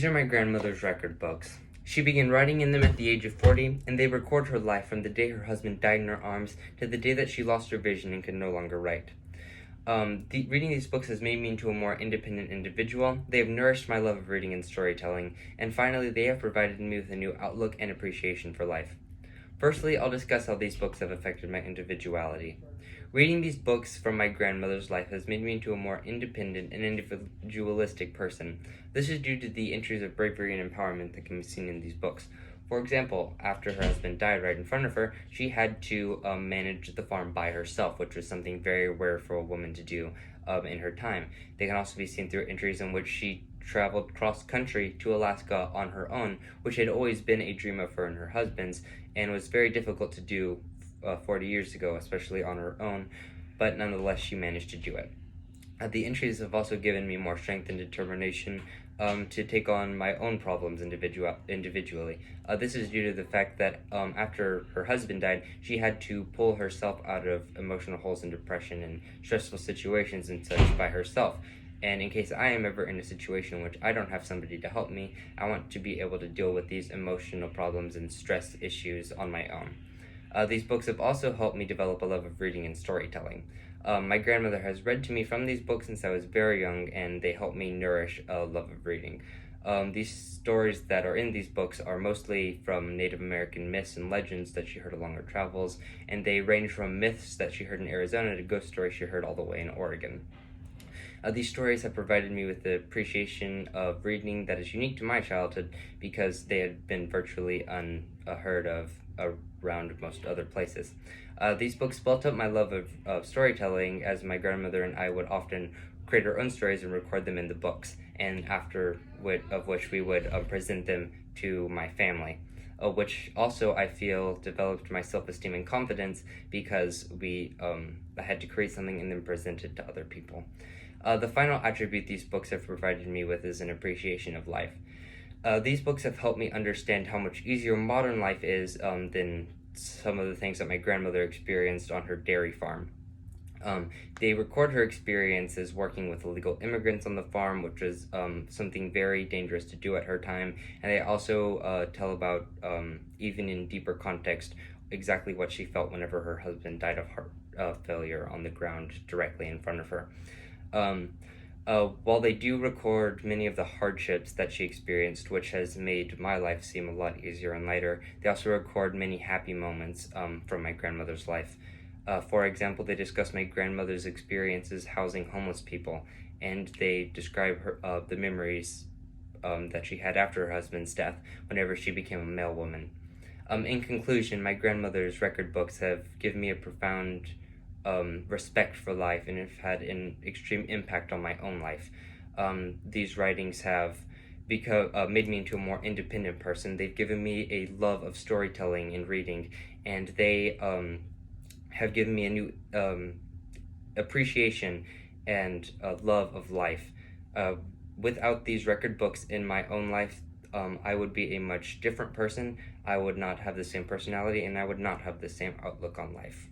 These are my grandmother's record books. She began writing in them at the age of 40, and they record her life from the day her husband died in her arms to the day that she lost her vision and could no longer write. Reading these books has made me into a more independent individual. They have nourished my love of reading and storytelling, and finally, they have provided me with a new outlook and appreciation for life. Firstly, I'll discuss how these books have affected my individuality. Reading these books from my grandmother's life has made me into a more independent and individualistic person. This is due to the entries of bravery and empowerment that can be seen in these books. For example, after her husband died right in front of her, she had to manage the farm by herself, which was something very rare for a woman to do in her time. They can also be seen through entries in which she traveled cross-country to Alaska on her own, which had always been a dream of her and her husband's, and was very difficult to do 40 years ago, especially on her own, but nonetheless she managed to do it. The entries have also given me more strength and determination to take on my own problems individually. This is due to the fact that after her husband died, she had to pull herself out of emotional holes and depression and stressful situations and such by herself. And in case I am ever in a situation in which I don't have somebody to help me, I want to be able to deal with these emotional problems and stress issues on my own. These books have also helped me develop a love of reading and storytelling. My grandmother has read to me from these books since I was very young, and they help me nourish a love of reading. These stories that are in these books are mostly from Native American myths and legends that she heard along her travels, and they range from myths that she heard in Arizona to ghost stories she heard all the way in Oregon. These stories have provided me with the appreciation of reading that is unique to my childhood because they had been virtually unheard of around most other places. These books built up my love of storytelling, as my grandmother and I would often create our own stories and record them in the books, and after which we would present them to my family. Which also I feel developed my self-esteem and confidence because I had to create something and then present it to other people. The final attribute these books have provided me with is an appreciation of life. These books have helped me understand how much easier modern life is than some of the things that my grandmother experienced on her dairy farm. They record her experiences working with illegal immigrants on the farm, which was something very dangerous to do at her time, and they also tell about, even in deeper context, exactly what she felt whenever her husband died of heart failure on the ground directly in front of her. While they do record many of the hardships that she experienced, which has made my life seem a lot easier and lighter, they also record many happy moments from my grandmother's life. For example, they discuss my grandmother's experiences housing homeless people, and they describe the memories that she had after her husband's death whenever she became a male woman. In conclusion, my grandmother's record books have given me a profound respect for life and have had an extreme impact on my own life. These writings have made me into a more independent person. They've given me a love of storytelling and reading, and they have given me a new appreciation and love of life. Without these record books in my own life, I would be a much different person. I would not have the same personality, and I would not have the same outlook on life.